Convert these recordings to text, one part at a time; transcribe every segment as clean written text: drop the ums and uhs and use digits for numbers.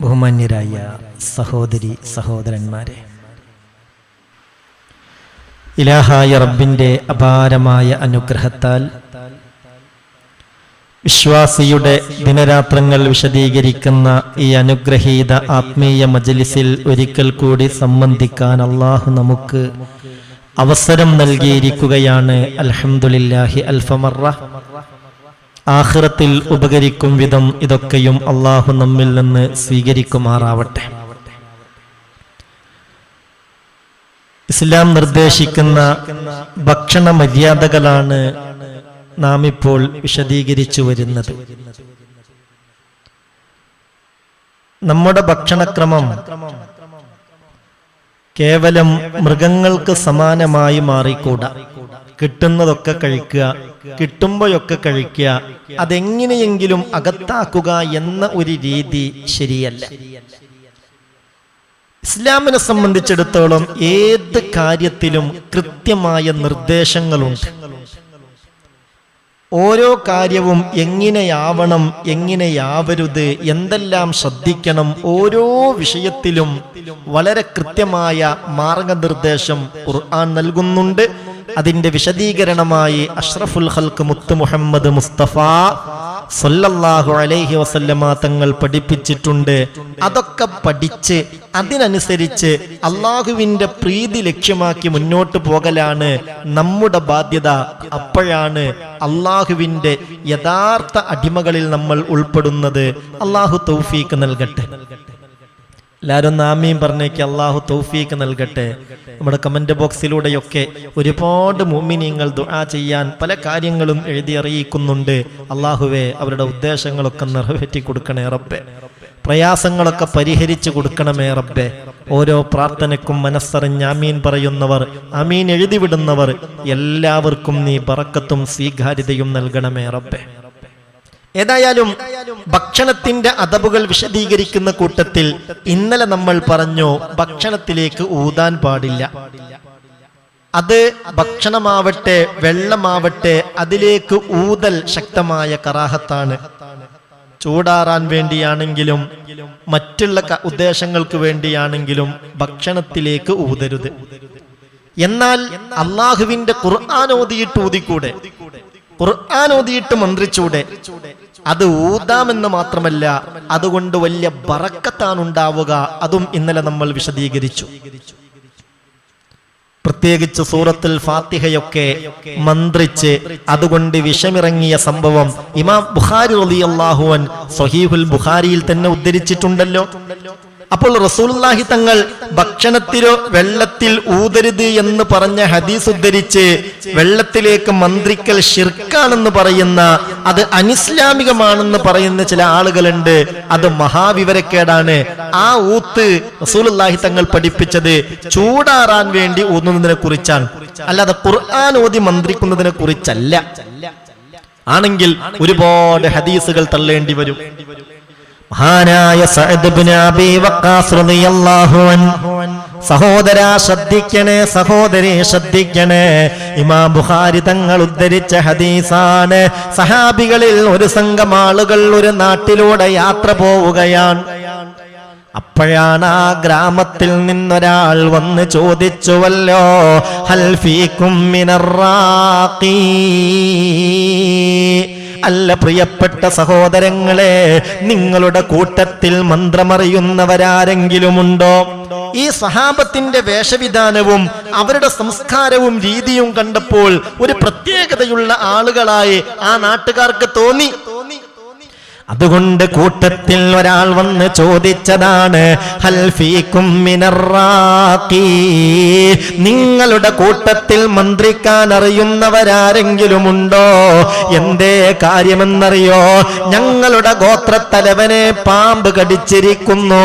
ബഹുമാന്യരായ സഹോദരി സഹോദരന്മാരെ, ഇലാഹായ റബ്ബിന്റെ അപാരമായ അനുഗ്രഹത്താൽ വിശ്വാസിയുടെ ദിനരാത്രങ്ങൾ വിശദീകരിക്കുന്ന ഈ അനുഗ്രഹീത ആത്മീയ മജ്ലിസിൽ ഒരിക്കൽ കൂടി സംബന്ധിക്കാൻ അല്ലാഹു നമുക്ക് അവസരം നൽകിയിരിക്കുകയാണ്. അൽഹംദുലില്ലാഹി അൽഫമറ. ആഖിറത്തിൽ ഉപകരിക്കും വിധം ഇതൊക്കെയും അല്ലാഹു നമ്മിൽ നിന്ന് സ്വീകരിക്കുമാറാവട്ടെ. ഇസ്ലാം നിർദ്ദേശിക്കുന്ന ഭക്ഷണ മര്യാദകളാണ് നാം ഇപ്പോൾ വിശദീകരിച്ചു വരുന്നത്. നമ്മുടെ ഭക്ഷണക്രമം കേവലം മൃഗങ്ങൾക്ക് സമാനമായി മാറിക്കൂടാ. കിട്ടുന്നതൊക്കെ കഴിക്കുക, കിട്ടുമ്പോഴൊക്കെ കഴിക്കുക, അതെങ്ങനെയെങ്കിലും അകത്താക്കുക എന്ന ഒരു രീതി ശരിയല്ല. ഇസ്ലാമിനെ സംബന്ധിച്ചിടത്തോളം ഏത് കാര്യത്തിലും കൃത്യമായ നിർദ്ദേശങ്ങളുണ്ട്. ഓരോ കാര്യവും എങ്ങനെയാവണം, എങ്ങനെയാവരുത്, എന്തെല്ലാം ശ്രദ്ധിക്കണം, ഓരോ വിഷയത്തിലും വളരെ കൃത്യമായ മാർഗനിർദ്ദേശം ഖുർആൻ നൽകുന്നുണ്ട്. അതിന്റെ വിശദീകരണമായി അഷ്റഫുൽ ഖൽഖ് മുത്ത് മുഹമ്മദ് മുസ്തഫ സല്ലല്ലാഹു അലൈഹി വസല്ലമ തങ്ങൾ പഠിപ്പിച്ചിട്ടുണ്ട്. അതൊക്കെ പഠിച്ച് അതിനനുസരിച്ച് അള്ളാഹുവിന്റെ പ്രീതി ലക്ഷ്യമാക്കി മുന്നോട്ട് പോകലാണ് നമ്മുടെ ബാധ്യത. അപ്പോഴാണ് അള്ളാഹുവിന്റെ യഥാർത്ഥ അടിമകളിൽ നമ്മൾ ഉൾപ്പെടുന്നത്. അള്ളാഹു തൗഫീക്ക് നൽകട്ടെ. എല്ലാവരും ആമീൻ പറഞ്ഞേക്ക്. അള്ളാഹു തൗഫീക്ക് നൽകട്ടെ. നമ്മുടെ കമന്റ് ബോക്സിലൂടെയൊക്കെ ഒരുപാട് മുഅ്മിനീങ്ങൾ ദുആ ചെയ്യാൻ പല കാര്യങ്ങളും എഴുതി അറിയിക്കുന്നുണ്ട്. അള്ളാഹുവേ, അവരുടെ ഉദ്ദേശങ്ങളൊക്കെ നിറവേറ്റി കൊടുക്കണേ റബ്ബേ. പ്രയാസങ്ങളൊക്കെ പരിഹരിച്ചു കൊടുക്കണമേ റബ്ബേ. ഓരോ പ്രാർത്ഥനയ്ക്കും മനസ്സറിഞ്ഞ് ആമീൻ പറയുന്നവർ, ആമീൻ എഴുതിവിടുന്നവർ എല്ലാവർക്കും നീ ബറക്കത്തും സ്വീകാര്യതയും നൽകണമേ റബ്ബേ. ഏതായാലും ഭക്ഷണത്തിന്റെ അദബുകൾ വിശദീകരിക്കുന്ന കൂട്ടത്തിൽ ഇന്നലെ നമ്മൾ പറഞ്ഞു, ഭക്ഷണത്തിലേക്ക് ഊതാൻ പാടില്ല. അത് ഭക്ഷണമാവട്ടെ വെള്ളമാവട്ടെ, അതിലേക്ക് ഊതൽ ശക്തമായ കറാഹത്താണ്. ചൂടാറാൻ വേണ്ടിയാണെങ്കിലും മറ്റുള്ള ഉദ്ദേശങ്ങൾക്ക് വേണ്ടിയാണെങ്കിലും ഭക്ഷണത്തിലേക്ക് ഊതരുത്. എന്നാൽ അള്ളാഹുവിന്റെ ഖുർആൻ ഓതിയിട്ട് ഊതിക്കൂടെ? ഖുർആൻ ഓതിയിട്ട് മന്ത്രിച്ചൂടെ? അത് ഊതാമെന്ന് മാത്രമല്ല, അതുകൊണ്ട് വലിയ ബറക്കത്താണ് ഉണ്ടാവുക. അതും ഇന്നലെ നമ്മൾ വിശദീകരിച്ചു. പ്രത്യേകിച്ച് സൂറത്തുൽ ഫാത്തിഹയൊക്കെ മന്ത്രിച്ച് അതുകൊണ്ട് വിഷമിറങ്ങിയ സംഭവം ഇമാം ബുഖാരി റളിയല്ലാഹു അൻഹു സ്വഹീഹുൽ ബുഖാരിയിൽ തന്നെ ഉദ്ധരിച്ചിട്ടുണ്ടല്ലോ. അപ്പോൾ റസൂലുള്ളാഹി തങ്ങൾ ഭക്ഷണത്തിലോ വെള്ളത്തിൽ ഊതരുത് എന്ന് പറഞ്ഞ ഹദീസ് ഉദ്ധരിച്ച് വെള്ളത്തിലേക്ക് മന്ത്രിക്കൽ ശിർക്കാണെന്ന് പറയുന്ന, അത് അനിസ്ലാമികമാണെന്ന് പറയുന്ന ചില ആളുകളുണ്ട്. അത് മഹാവിവരക്കേടാണ്. ആ ഊത്ത് റസൂലുള്ളാഹി തങ്ങൾ പഠിപ്പിച്ചത് ചൂടാറാൻ വേണ്ടി ഊതുന്നതിനെ കുറിച്ചാണ്, അല്ലാതെ ഖുർആൻ ഓതി മന്ത്രിക്കുന്നതിനെ കുറിച്ചല്ല. ആണെങ്കിൽ ഒരുപാട് ഹദീസുകൾ തള്ളേണ്ടി വരും. മഹാനായ സഅദ് ഇബ്നു അബീ വഖാസ് റളിയല്ലാഹു അൻഹു, സഹോദരാ ശ്രദ്ധിക്കണേ, സഹോദരി ശ്രദ്ധിക്കണേ, ഇമാം ബുഖാരി തങ്ങൾ ഉദ്ധരിച്ച ഹദീസാണ്. സഹാബികളിൽ ഒരു സംഘം ആളുകൾ ഒരു നാട്ടിലൂടെ യാത്ര പോവുകയാണ്. അപ്പോഴാണ് ആ ഗ്രാമത്തിൽ നിന്നൊരാൾ വന്ന് ചോദിച്ചുവല്ലോ, ഹൽ ഫീകും മിനർ റാഖി. അല്ല പ്രിയപ്പെട്ട സഹോദരങ്ങളെ, നിങ്ങളുടെ കൂട്ടത്തിൽ മന്ത്രമറിയുന്നവരാരെങ്കിലുമുണ്ടോ? ഈ സഹാബത്തിന്റെ വേഷവിധാനവും അവരുടെ സംസ്കാരവും രീതിയും കണ്ടപ്പോൾ ഒരു പ്രത്യേകതയുള്ള ആളുകളായി ആ നാട്ടുകാർക്ക് തോന്നി. അതുകൊണ്ട് കൂട്ടത്തിൽ ഒരാൾ വന്ന് ചോദിച്ചതാണ്, ഹൽ ഫീകും മിനർ റാഖി. നിങ്ങളുടെ കൂട്ടത്തിൽ മന്ത്രിക്കാൻ അറിയുന്നവരാരെങ്കിലുമുണ്ടോ? എന്തേ കാര്യമെന്നറിയോ? ഞങ്ങളുടെ ഗോത്രത്തലവനെ പാമ്പ് കടിച്ചിരിക്കുന്നു,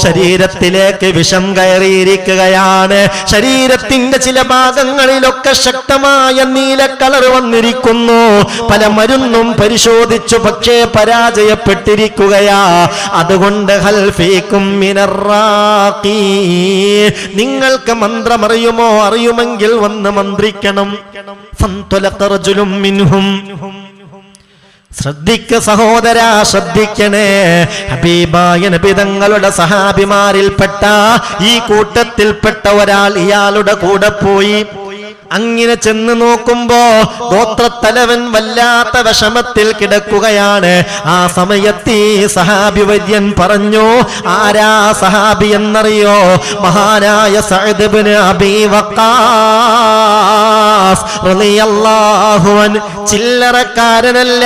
ശരീരത്തിലേക്ക് വിഷം കയറിയിരിക്കുകയാണ്, ശരീരത്തിന്റെ ചില ഭാഗങ്ങളിലൊക്കെ ശക്തമായ നീല കളർ വന്നിരിക്കുന്നു, പല മരുന്നും പരിശോധിച്ചു, പക്ഷേ പരാജയപ്പെട്ടിരിക്കുകയാ. അതുകൊണ്ട് ഹൽ ഫീകും മിനർ റാഖി. നിങ്ങൾക്ക് മന്ത്രമറിയുമോ? അറിയുമെങ്കിൽ വന്ന് മന്ത്രിക്കണം. ഫന്തലഖ റജുലും മിൻഹും. ശ്രദ്ധിക്ക സഹോദരാ, ശ്രദ്ധിക്കണേ. ഹബീബായ നബി തങ്ങളുടെ സഹാബിമാരിൽപ്പെട്ട ഈ കൂട്ടത്തിൽപ്പെട്ട ഒരാൾ ഇയാളുടെ കൂടെ പോയി. അങ്ങനെ ചെന്ന് നോക്കുമ്പോ ഗോത്രത്തലവൻ വല്ലാത്ത വിഷമത്തിൽ കിടക്കുകയാണ്. ആ സമയത്ത് ഈ സഹാബി വര്യൻ പറഞ്ഞു, ആരാ സഹാബി എന്നറിയോ? മഹാനായ സഅദ് ഇബ്നു അബീ വഖാസ് റളിയല്ലാഹു അൻഹു. ചില്ലറക്കാരനല്ല,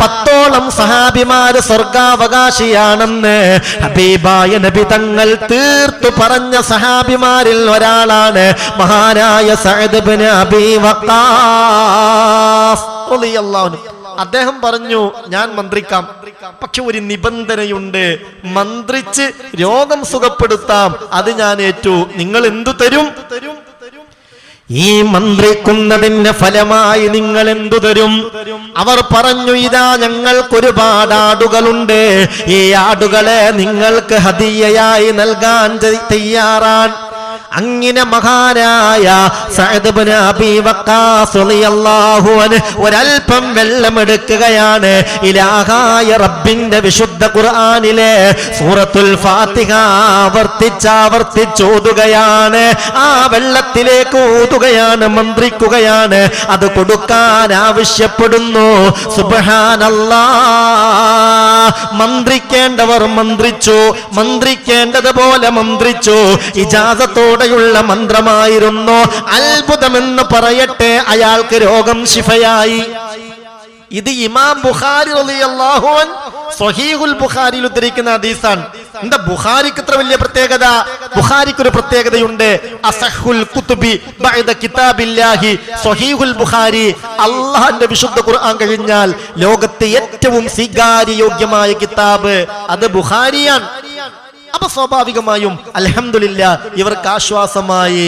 10ഓളം സഹാബിമാര് സ്വർഗാവകാശിയാണെന്ന് ഹബീബായ നബി തങ്ങൾ തീർത്തു പറഞ്ഞ സഹാബിമാരിൽ ഒരാളാണ് മഹാനായ സഅദ് ഇബ്നു അബീ വഖാസ് റളിയല്ലാഹു അൻഹു. അദ്ദേഹം പറഞ്ഞു, ഞാൻ മന്ത്രിക്കാം, പക്ഷെ ഒരു നിബന്ധനയുണ്ട്. മന്ത്രിച്ച് രോഗം സുഖപ്പെടുത്താം, അത് ഞാൻ ഏറ്റു. നിങ്ങൾ എന്തു തരും? ഈ മന്ത്രിക്കുന്നതിന്റെ ഫലമായി നിങ്ങൾ എന്തു തരും? അവർ പറഞ്ഞു, ഇതാ ഞങ്ങൾക്കൊരുപാട് ആടുകളുണ്ട്, ഈ ആടുകളെ നിങ്ങൾക്ക് ഹദിയയായി നൽകാൻ തയ്യാറാണ്. അങ്ങനെ മഹാനായ സഅദ് ഇബ്നു അബീ വഖാസ് റളിയല്ലാഹു അൻഹു ഒരൽപ്പം വെള്ളമെടുക്കുകയാണ്. ഇലാഹായ റബ്ബിന്റെ വിശുദ്ധ ഖുർആനിലെ സൂറത്തുൽ ഫാത്തിഹ ആവർത്തിച്ചോതുകയാണ്. ആ വെള്ളത്തിലേക്ക് ഊതുകയാണ്, മന്ത്രിക്കുകയാണ്. അത് കൊടുക്കാൻ ആവശ്യപ്പെടുന്നു. സുബ്ഹാനല്ലാഹ്. മന്ത്രിക്കേണ്ടവർ മന്ത്രിച്ചു, മന്ത്രിക്കേണ്ടതുപോലെ മന്ത്രിച്ചു. ഇജാസത്തോടെ യുള്ള മന്ത്രമായിരുന്നു. അത്ഭുതമെന്ന് പറയട്ടെ, അയാൾക്ക് രോഗം ശിഫയായി. ഇത് ഇമാം ബുഖാരി റളിയല്ലാഹു അൻഹു സ്വഹീഹുൽ ബുഖാരിയിൽ ഉദ്ധരിക്കുന്ന ഹദീസാണ്. എന്താ ബുഖാരിക്ക് ഇത്ര വലിയ പ്രത്യേകത? ബുഖാരിക്ക് ഒരു പ്രത്യേകതയുണ്ട്. അസഹുൽ കുതുബി ബഅദ കിതാബില്ലാഹി സ്വഹീഹുൽ ബുഖാരി. അല്ലാഹുവിന്റെ വിശുദ്ധ ഖുർആൻ കഴിഞ്ഞാൽ ലോകത്തെ ഏറ്റവും സ്വീകാര്യയോഗ്യമായ കിതാബ് അത് ബുഖാരിയാണ്. അപ്പൊ സ്വാഭാവികമായും അൽഹംദുലില്ലാ ഇവർക്ക് ആശ്വാസമായി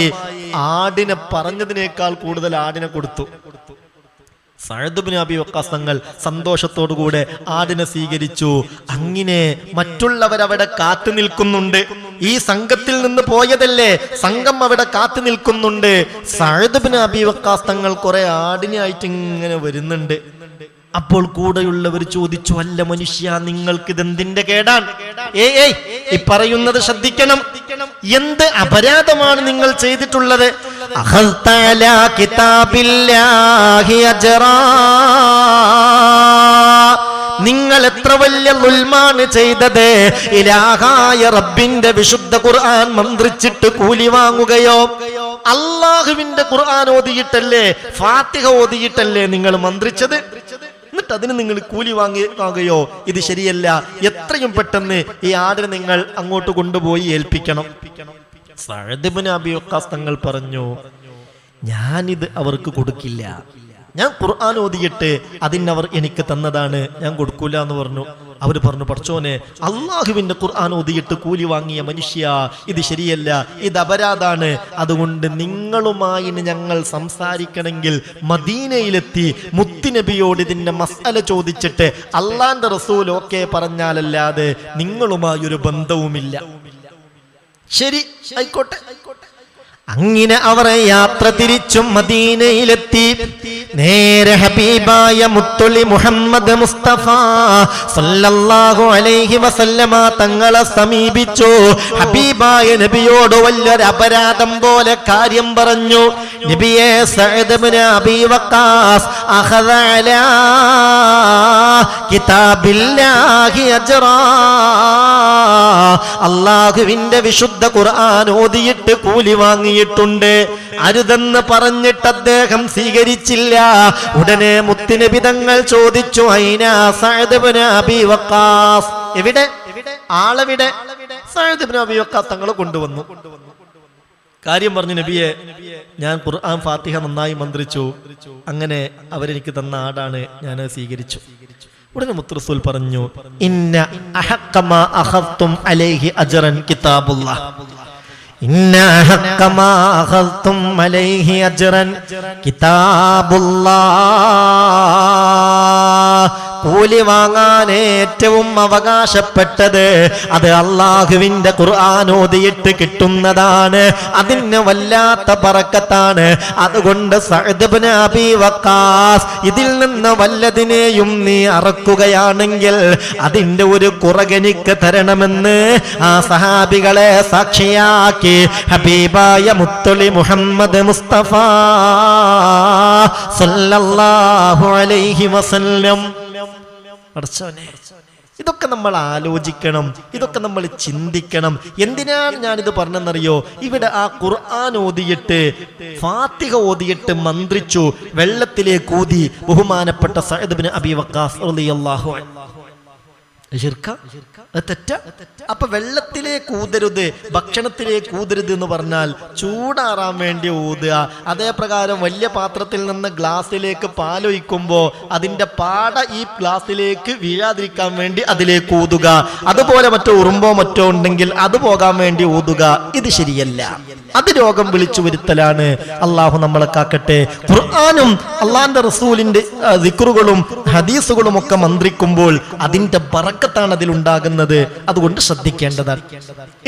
ആടിനെ പറഞ്ഞതിനേക്കാൾ കൂടുതൽ ആടിനെ കൊടുത്തു. സഅദ് ഇബ്നു അബീ വഖാസ് തങ്ങൾ സന്തോഷത്തോടുകൂടെ ആടിനെ സ്വീകരിച്ചു. അങ്ങനെ മറ്റുള്ളവരവിടെ കാത്തു നിൽക്കുന്നുണ്ട്. ഈ സംഘത്തിൽ നിന്ന് പോയതല്ലേ, സംഘം അവിടെ കാത്തു നിൽക്കുന്നുണ്ട്. സഅദ് ഇബ്നു അബീ വഖാസ് തങ്ങൾ കുറെ ആടിനായിട്ട് ഇങ്ങനെ വരുന്നുണ്ട്. അപ്പോൾ കൂടെയുള്ളവർ ചോദിച്ചു, അല്ല മനുഷ്യ, നിങ്ങൾക്ക് ഇതെന്തിന്റെ കേടാണ്? ഏയ് ഈ പറയുന്നത് ശ്രദ്ധിക്കണം. എന്ത് അപരാധമാണ് നിങ്ങൾ ചെയ്തിട്ടുള്ളത്? നിങ്ങൾ എത്ര വലിയ ളുൽമാണ് ചെയ്തത്? ഇലാഹായ റബ്ബിന്റെ വിശുദ്ധ ഖുർആൻ മന്ത്രിച്ചിട്ട് കൂലി വാങ്ങുകയോ? അല്ലാഹുവിന്റെ ഖുർആൻ ഓതിയിട്ടല്ലേ, ഫാത്തിഹ ഓതിയിട്ടല്ലേ നിങ്ങൾ മന്ത്രിച്ചത്? എന്നിട്ട് അതിന് നിങ്ങൾ കൂലി വാങ്ങുകയോ? ഇത് ശരിയല്ല. എത്രയും പെട്ടെന്ന് ഈ ആടിനെ നിങ്ങൾ അങ്ങോട്ട് കൊണ്ടുപോയി ഏൽപ്പിക്കണം. സഅദ് ഇബ്നു അബീ വഖാസ് തങ്ങൾ പറഞ്ഞു, ഞാനിത് അവർക്ക് കൊടുക്കില്ല. ഞാൻ ഖുർആൻ ഓതിയിട്ട് അതിനവർ എനിക്ക് തന്നതാണ്, ഞാൻ കൊടുക്കൂല എന്ന് പറഞ്ഞു. അവർ പറഞ്ഞു, പടച്ചോനെ, അള്ളാഹുവിന്റെ ഖുർആൻ ഓതിയിട്ട് കൂലി വാങ്ങിയ മനുഷ്യ, ഇത് ശരിയല്ല, ഇത് അപരാധാണ്. അതുകൊണ്ട് നിങ്ങളുമായി ഞങ്ങൾ സംസാരിക്കണമെങ്കിൽ മദീനയിലെത്തി മുത്തുനബിയോട് ഇതിന്റെ മസ്അല ചോദിച്ചിട്ട് അള്ളാന്റെ റസൂൽ ഓക്കെ പറഞ്ഞാലല്ലാതെ നിങ്ങളുമായി ഒരു ബന്ധവുമില്ല. ശരി, ആയിക്കോട്ടെ. അങ്ങനെ അവർ യാത്ര തിരിച്ചും മദീനയിലെത്തി. നേരെ ഹബീബായ മുത്തുളി മുഹമ്മദ് മുസ്തഫ സല്ലല്ലാഹു അലൈഹി വസല്ലമ തങ്ങളെ സമീപിച്ചു. ഹബീബായ നബിയോട് വലിയൊരു അപരാധം പോലെ കാര്യം പറഞ്ഞു. നബിയെ, സഅദ് ഇബ്നു അബീ വഖാസ് അഖദ അലാ കിതാബില്ലാഹി അജ്റാ. അല്ലാഹുവിന്റെ വിശുദ്ധ ഖുർആൻ ഓതിയിട്ട് കൂലി വാങ്ങിയിട്ടുണ്ട്. അരുതെന്ന് പറഞ്ഞിട്ട് അദ്ദേഹം സ്വീകരിച്ചില്ല. ഉടനെ മുത്തുനബി തങ്ങൾ ചോദിച്ചു, ഐനാ സഅദ് ഇബ്നു അബീ വഖാസ്? എവിടെ ആളെവിടെ? സഅദ് ഇബ്നു അബീ വഖാസ് തങ്ങൾ കൊണ്ടുവന്നു. കാര്യം പറഞ്ഞു, നബിയെ, ഞാൻ ഖുർആൻ ഫാത്തിഹ നന്നായി മന്ത്രിച്ചു, അങ്ങനെ അവരെനിക്ക് തന്ന ആടാണ്, ഞാൻ സ്വീകരിച്ചു. ഉടനെ മുത്തുറസൂൽ പറഞ്ഞു, ഇന്ന അഹഖമാ അഖദ്തും അലൈഹി അജ്റൻ കിതാബുല്ലാഹ്. ഇന്ന അഹഖമാ അഖദ്തും അലൈഹി അജ്റൻ കിതാബുല്ലാഹ്. കൂലി വാങ്ങാൻ ഏറ്റവും അവകാശപ്പെട്ടത് അത് അള്ളാഹുവിന്റെ ഖുർആൻ ഓതിയിട്ട് കിട്ടുന്നതാണ്. അതിന് വല്ലാത്ത ബറക്കത്താണ്. അതുകൊണ്ട് സഅദ് ഇബ്നു അബീ വഖാസ് ഇതിൽ നിന്ന് വല്ലതിനെയും നീ അറക്കുകയാണെങ്കിൽ അതിന്റെ ഒരു കുറകനിക്ക് തരണമെന്ന് ആ സഹാബികളെ സാക്ഷിയാക്കി ഹബീബായ മുത്തുളി മുഹമ്മദ് മുസ്തഫ സല്ലല്ലാഹു അലൈഹി വസല്ലം. ഇതൊക്കെ നമ്മൾ ആലോചിക്കണം, ഇതൊക്കെ നമ്മൾ ചിന്തിക്കണം. എന്തിനാണ് ഞാനിത് പറഞ്ഞെന്നറിയോ? ഇവിടെ ആ ഖുർആൻ ഓതിയിട്ട് ഫാത്തിഹ ഓതിയിട്ട് മന്ത്രിച്ചു വെള്ളത്തിലേക്ക് ഊതി ബഹുമാനപ്പെട്ട സഅദ് ഇബ്നു അബീ വഖാസ് റളിയല്ലാഹു അൻഹു. തെറ്റ. അപ്പൊ വെള്ളത്തിലേക്ക് ഊതരുത്, ഭക്ഷണത്തിലേക്ക് ഊതരുത് എന്ന് പറഞ്ഞാൽ ചൂടാറാൻ വേണ്ടി ഊതുക. അതേപ്രകാരം വലിയ പാത്രത്തിൽ നിന്ന് ഗ്ലാസ്സിലേക്ക് പാലൊഴിക്കുമ്പോ അതിന്റെ പാട ഈ ഗ്ലാസ്സിലേക്ക് വീഴാതിരിക്കാൻ വേണ്ടി അതിലേക്ക് ഊതുക. അതുപോലെ മറ്റോ ഉറുമ്പോ മറ്റോ ഉണ്ടെങ്കിൽ അത് പോകാൻ വേണ്ടി ഊതുക. ഇത് ശരിയല്ല. അത് രോഗം വിളിച്ചു വരുത്തലാണ്. അള്ളാഹു നമ്മളെ കാക്കട്ടെ. ഖുർആനും അള്ളാന്റെ റസൂലിന്റെ ദിക്റുകളും ഹദീസുകളും ഒക്കെ മന്ത്രിക്കുമ്പോൾ അതിന്റെ ബറക്കത്താണ് അതിലുണ്ടാകുന്നത്. അതുകൊണ്ട് ശ്രദ്ധിക്കേണ്ടതാണ്.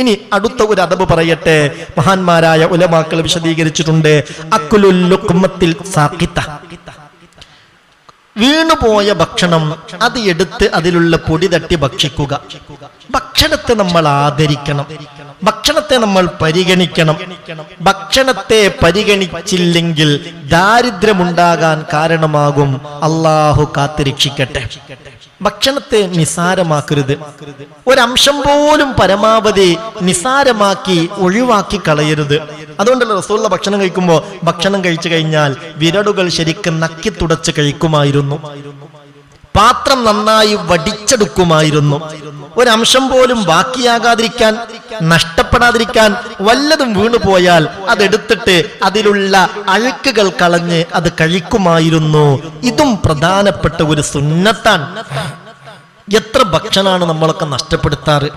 ഇനി അടുത്ത ഒരു അദബ് പറയട്ടെ. മഹാന്മാരായ ഉലമാക്കൾ വിശദീകരിച്ചിട്ടുണ്ട്. അക്കുലുൽ ലുഖ്മത്തിൽ സാഖിത, വീണുപോയ ഭക്ഷണം അത് എടുത്ത് അതിലുള്ള പൊടി തട്ടി ഭക്ഷിക്കുക. ഭക്ഷണത്തെ നമ്മൾ ആദരിക്കണം, ഭക്ഷണത്തെ നമ്മൾ പരിഗണിക്കണം. ഭക്ഷണത്തെ പരിഗണിച്ചില്ലെങ്കിൽ ദാരിദ്ര്യമുണ്ടാകാൻ കാരണമാകും. അള്ളാഹു കാത്തുരക്ഷിക്കട്ടെ. ഭക്ഷണത്തെ നിസാരമാക്കരുത്. ഒരംശം പോലും പരമാവധി നിസാരമാക്കി ഒഴിവാക്കി കളയരുത്. അതുകൊണ്ടല്ലോ റസൂലുള്ള ഭക്ഷണം കഴിക്കുമ്പോൾ ഭക്ഷണം കഴിച്ചു കഴിഞ്ഞാൽ വിരലുകൾ ശരിക്കും നക്കി തുടച്ച് കഴിക്കുമായിരുന്നു. പാത്രം നന്നായി വടിച്ചെടുക്കുമായിരുന്നു. ഒരംശം പോലും ബാക്കിയാകാതിരിക്കാൻ, നഷ്ടപ്പെടാതിരിക്കാൻ വല്ലതും വീണുപോയാൽ അതെടുത്തിട്ട് അതിലുള്ള അഴുക്കുകൾ കളഞ്ഞ് അത് കഴിക്കുമായിരുന്നു. ഇതും പ്രധാനപ്പെട്ട ഒരു സുന്നത്താണ്. എത്ര ഭക്ഷണമാണ് നമ്മളൊക്കെ നഷ്ടപ്പെടുത്താറ്.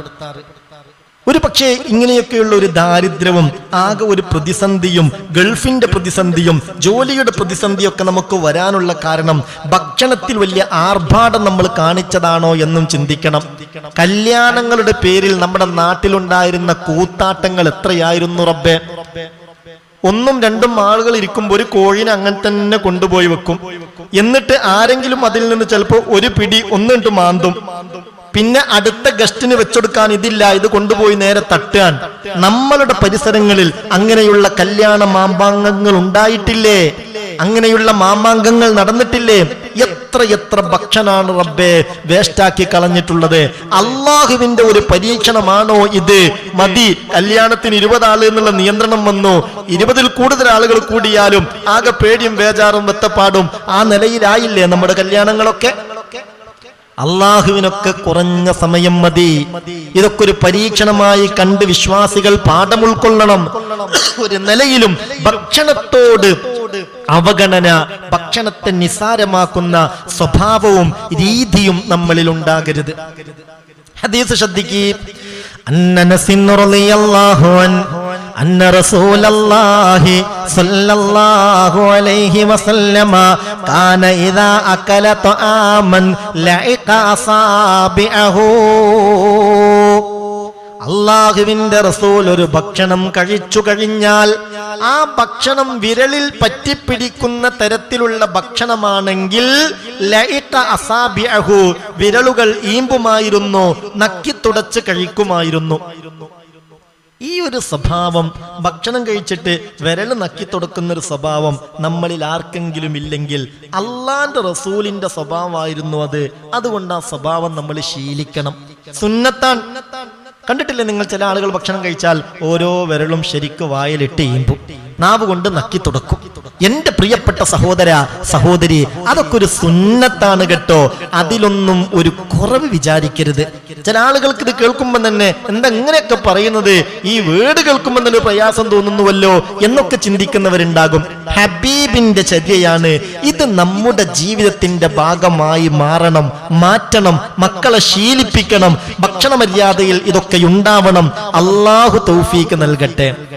ഒരു പക്ഷേ ഇങ്ങനെയൊക്കെയുള്ള ഒരു ദാരിദ്ര്യവും ആകെ ഒരു പ്രതിസന്ധിയും, ഗൾഫിന്റെ പ്രതിസന്ധിയും ജോലിയുടെ പ്രതിസന്ധിയൊക്കെ നമുക്ക് വരാനുള്ള കാരണം ഭക്ഷണത്തിൽ വലിയ ആർഭാടം നമ്മൾ കാണിച്ചതാണോ എന്നും ചിന്തിക്കണം. കല്യാണങ്ങളുടെ പേരിൽ നമ്മുടെ നാട്ടിലുണ്ടായിരുന്ന കൂത്താട്ടങ്ങൾ എത്രയായിരുന്നു റബ്ബേ. ഒന്നും രണ്ടും ആളുകൾ ഇരിക്കുമ്പോൾ ഒരു കോഴിനെ അങ്ങനെ തന്നെ കൊണ്ടുപോയി വെക്കും. എന്നിട്ട് ആരെങ്കിലും അതിൽ നിന്ന് ചിലപ്പോൾ ഒരു പിടി ഒന്നിട്ട് മാന്തും. പിന്നെ അടുത്ത ഗസ്റ്റിന് വെച്ചെടുക്കാൻ ഇതില്ല, ഇത് കൊണ്ടുപോയി നേരെ തട്ടാൻ. നമ്മളുടെ പരിസരങ്ങളിൽ അങ്ങനെയുള്ള കല്യാണ മാമാങ്കങ്ങൾ ഉണ്ടായിട്ടില്ലേ? അങ്ങനെയുള്ള മാമാങ്കങ്ങൾ നടന്നിട്ടില്ലേ? എത്ര ഭക്ഷണാണ് റബ്ബേ വേസ്റ്റാക്കി കളഞ്ഞിട്ടുള്ളത്. അള്ളാഹുവിന്റെ ഒരു പരീക്ഷണമാണോ ഇത്? മതി, കല്യാണത്തിന് 20 ആള് എന്നുള്ള നിയന്ത്രണം വന്നു. 20-ൽ കൂടുതൽ ആളുകൾ കൂടിയാലും ആകെ പേടിയും ബേജാറും വെത്തപ്പാടും ആ നിലയിലായില്ലേ നമ്മുടെ കല്യാണങ്ങളൊക്കെ? അള്ളാഹുവിനൊക്കെ കുറഞ്ഞ സമയം മതി. ഇതൊക്കെ ഒരു പരീക്ഷണമായി കണ്ട് വിശ്വാസികൾ പാഠം ഉൾക്കൊള്ളണം. ഒരു നിലയിലും ഭക്ഷണത്തോട് അവഗണന, ഭക്ഷണത്തെ നിസാരമാക്കുന്ന സ്വഭാവവും രീതിയും നമ്മളിൽ ഉണ്ടാകരുത്. ഹദീസ് ശ്രദ്ധിക്കുക. أن رسول الله صلى الله عليه وسلم كان إذا أكل طعاما لعق أصابعه. അള്ളാഹുവിന്റെ റസൂൽ ഒരു ഭക്ഷണം കഴിച്ചു കഴിഞ്ഞാൽ ആ ഭക്ഷണം വിരലിൽ പറ്റിപ്പിടിക്കുന്ന തരത്തിലുള്ള ഭക്ഷണമാണെങ്കിൽ ലഇഖ അസാബിഅഹു, വിരലുകൾ ഈമ്പുമായിരുന്നു, നക്കിത്തുടച്ച് കഴിക്കുമായിരുന്നു. ഈ ഒരു സ്വഭാവം, ഭക്ഷണം കഴിച്ചിട്ട് വിരൽ നക്കി തുടക്കുന്ന ഒരു സ്വഭാവം നമ്മളിൽ ആർക്കെങ്കിലും ഇല്ലെങ്കിൽ അള്ളാന്റെ റസൂലിന്റെ സ്വഭാവമായിരുന്നു അത്. അതുകൊണ്ട് ആ സ്വഭാവം നമ്മൾ ശീലിക്കണം. സുന്നത്താൻ. കണ്ടിട്ടില്ലേ നിങ്ങൾ, ചില ആളുകൾ ഭക്ഷണം കഴിച്ചാൽ ഓരോ വിരലും ശരിക്ക് വായിലിട്ട് ഈമ്പും, നാവ് കൊണ്ട് നക്കി തുടക്കും. എന്റെ പ്രിയപ്പെട്ട സഹോദര സഹോദരി, അതൊക്കെ ഒരു സുന്നത്താണ് കേട്ടോ. അതിലൊന്നും ഒരു കുറവ് വിചാരിക്കരുത്. ചില ആളുകൾക്ക് ഇത് കേൾക്കുമ്പോൾ തന്നെ എന്താ ഇങ്ങനെയൊക്കെ പറയുന്നത്, ഈ വേർഡ് കേൾക്കുമ്പോൾ തന്നെ പ്രയാസം തോന്നുന്നുവല്ലോ എന്നൊക്കെ ചിന്തിക്കുന്നവരുണ്ടാകും. ഹബീബിന്റെ ചര്യയാണ് ഇത്. നമ്മുടെ ജീവിതത്തിന്റെ ഭാഗമായി മാറണം, മാറ്റണം. മക്കളെ ശീലിപ്പിക്കണം. ഭക്ഷണ മര്യാദയിൽ ഇതൊക്കെ ഉണ്ടാവണം. അള്ളാഹു തൗഫീക്ക് നൽകട്ടെ.